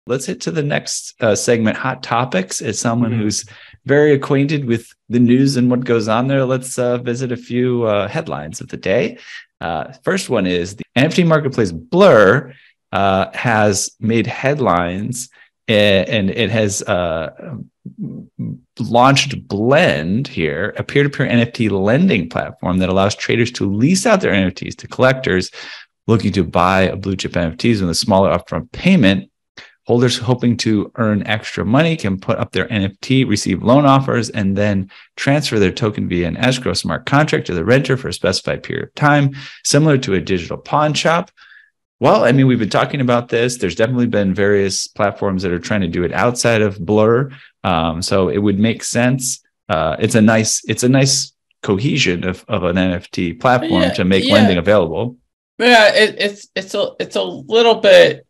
Let's hit to the next segment, Hot Topics. As someone who's very acquainted with the news and what goes on there, let's visit a few headlines of the day. First one is the NFT marketplace Blur has made headlines, and it has launched Blend here, a peer-to-peer NFT lending platform that allows traders to lease out their NFTs to collectors looking to buy a blue chip NFTs with a smaller upfront payment. Holders hoping to earn extra money can put up their NFT, receive loan offers, and then transfer their token via an escrow smart contract to the renter for a specified period of time, similar to a digital pawn shop. Well, I mean, we've been talking about this. There's definitely been various platforms that are trying to do it outside of Blur. So it would make sense. It's a nice cohesion of an NFT platform to make lending available. Yeah, it's a little bit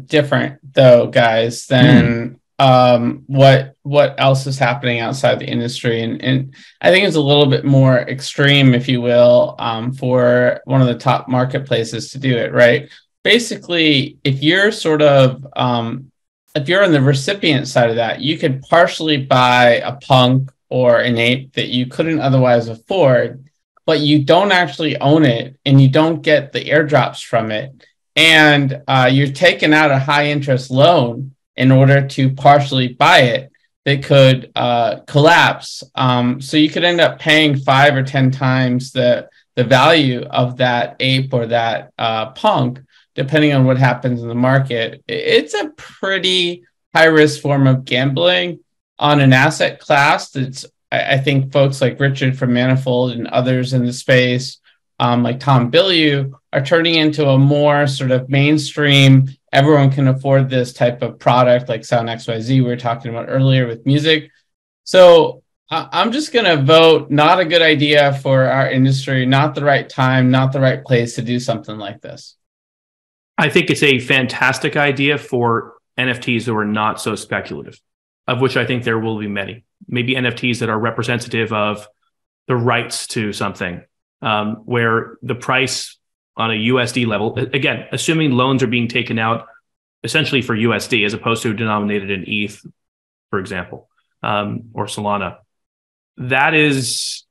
different though, guys, than what else is happening outside the industry, and I think it's a little bit more extreme, if you will, for one of the top marketplaces to do it. Right, basically, if you're if you're on the recipient side of that, you could partially buy a punk or an ape that you couldn't otherwise afford, but you don't actually own it and you don't get the airdrops from it. And you're taking out a high interest loan in order to partially buy it that could collapse. So you could end up paying 5 or 10 times the value of that ape or that punk, depending on what happens in the market. It's a pretty high risk form of gambling on an asset class that's, I think folks like Richard from Manifold and others in the space, like Tom Bilyeu, are turning into a more sort of mainstream, everyone can afford this type of product, like Sound XYZ we were talking about earlier with music. So I'm just going to vote not a good idea for our industry, not the right time, not the right place to do something like this. I think it's a fantastic idea for NFTs that are not so speculative, of which I think there will be many. Maybe NFTs that are representative of the rights to something, where the price on a USD level, again, assuming loans are being taken out essentially for USD as opposed to denominated in ETH, for example, or Solana. That is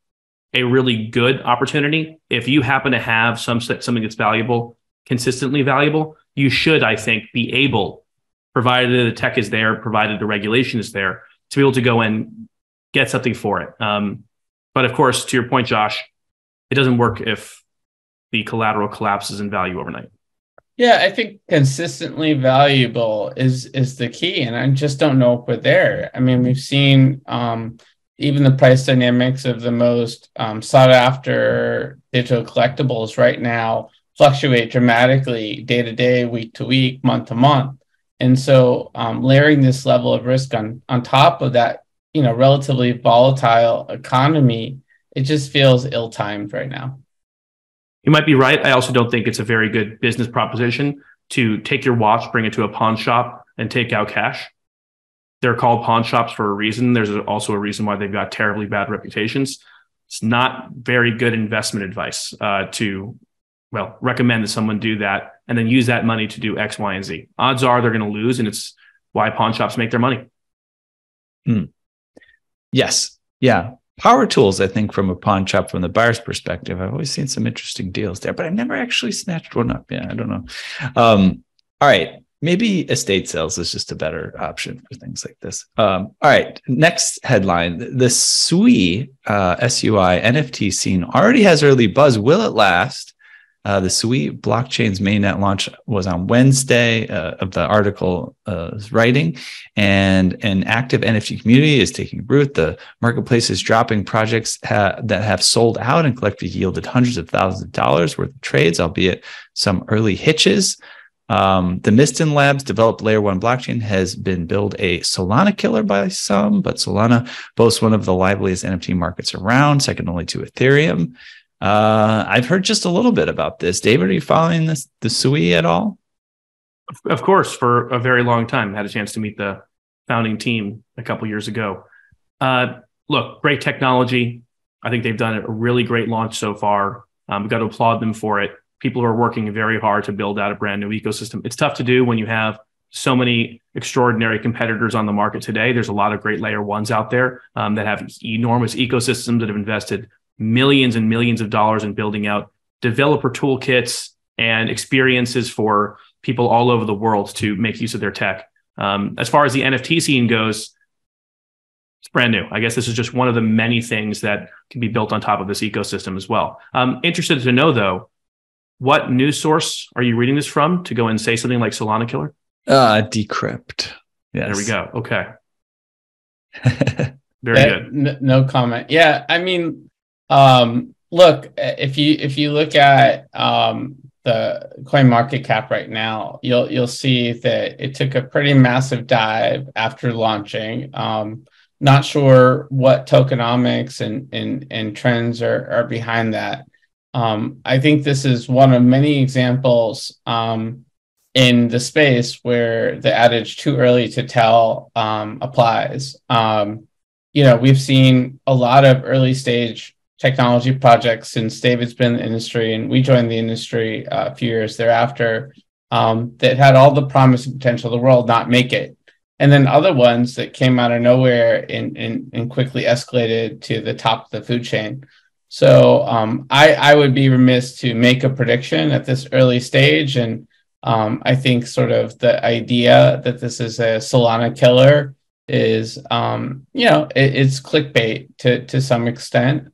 a really good opportunity. If you happen to have something that's valuable, consistently valuable, you should, I think, be able, provided the tech is there, provided the regulation is there, to be able to go and get something for it. But of course, to your point, Josh, it doesn't work if the collateral collapses in value overnight. Yeah, I think consistently valuable is the key, and I just don't know if we're there. I mean, we've seen even the price dynamics of the most sought after digital collectibles right now fluctuate dramatically day to day, week to week, month to month. And so layering this level of risk on top of that, relatively volatile economy, it just feels ill-timed right now. You might be right. I also don't think it's a very good business proposition to take your watch, bring it to a pawn shop, and take out cash. They're called pawn shops for a reason. There's also a reason why they've got terribly bad reputations. It's not very good investment advice to recommend that someone do that and then use that money to do X, Y, and Z. Odds are they're going to lose, and it's why pawn shops make their money. Yes. Yeah. Power tools, I think, from a pawn shop, from the buyer's perspective, I've always seen some interesting deals there, but I've never actually snatched one up. Yeah, I don't know. All right. Maybe estate sales is just a better option for things like this. All right. Next headline. The Sui, SUI NFT scene already has early buzz. Will it last? The Sui blockchain's mainnet launch was on Wednesday of the article writing, and an active NFT community is taking root. The marketplace is dropping projects that have sold out and collectively yielded hundreds of thousands of dollars worth of trades, albeit some early hitches. The Miston Labs developed Layer 1 blockchain has been billed a Solana killer by some, but Solana boasts one of the liveliest NFT markets around, second only to Ethereum. I've heard just a little bit about this. David, are you following the Sui at all? Of course, for a very long time. I had a chance to meet the founding team a couple years ago. Look, great technology. I think they've done a really great launch so far. We've got to applaud them for it. People are working very hard to build out a brand new ecosystem. It's tough to do when you have so many extraordinary competitors on the market today. There's a lot of great layer ones out there that have enormous ecosystems that have invested millions and millions of dollars in building out developer toolkits and experiences for people all over the world to make use of their tech. As far as the NFT scene goes, it's brand new. I guess this is just one of the many things that can be built on top of this ecosystem as well. I'm interested to know, though, what news source are you reading this from to go and say something like Solana Killer? Decrypt. Yes. There we go. Okay. Very good. No comment. Yeah, I mean, look, if you look at the coin market cap right now, you'll see that it took a pretty massive dive after launching. Not sure what tokenomics and trends are behind that. I think this is one of many examples in the space where the adage "too early to tell" applies. We've seen a lot of early stage technology projects since David's been in the industry and we joined the industry a few years thereafter that had all the promise and potential of the world not make it. And then other ones that came out of nowhere and quickly escalated to the top of the food chain. So I would be remiss to make a prediction at this early stage. And I think sort of the idea that this is a Solana killer is, it's clickbait to some extent,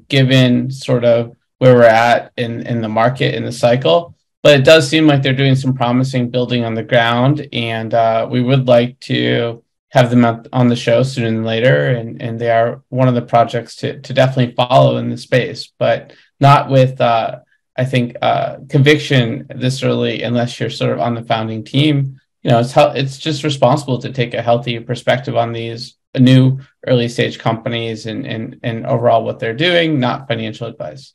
given sort of where we're at in the market, in the cycle. But it does seem like they're doing some promising building on the ground, and we would like to have them on the show sooner than later. And they are one of the projects to definitely follow in the space, but not with, I think, conviction this early, unless you're sort of on the founding team. It's just responsible to take a healthy perspective on these new early stage companies and overall what they're doing, not financial advice.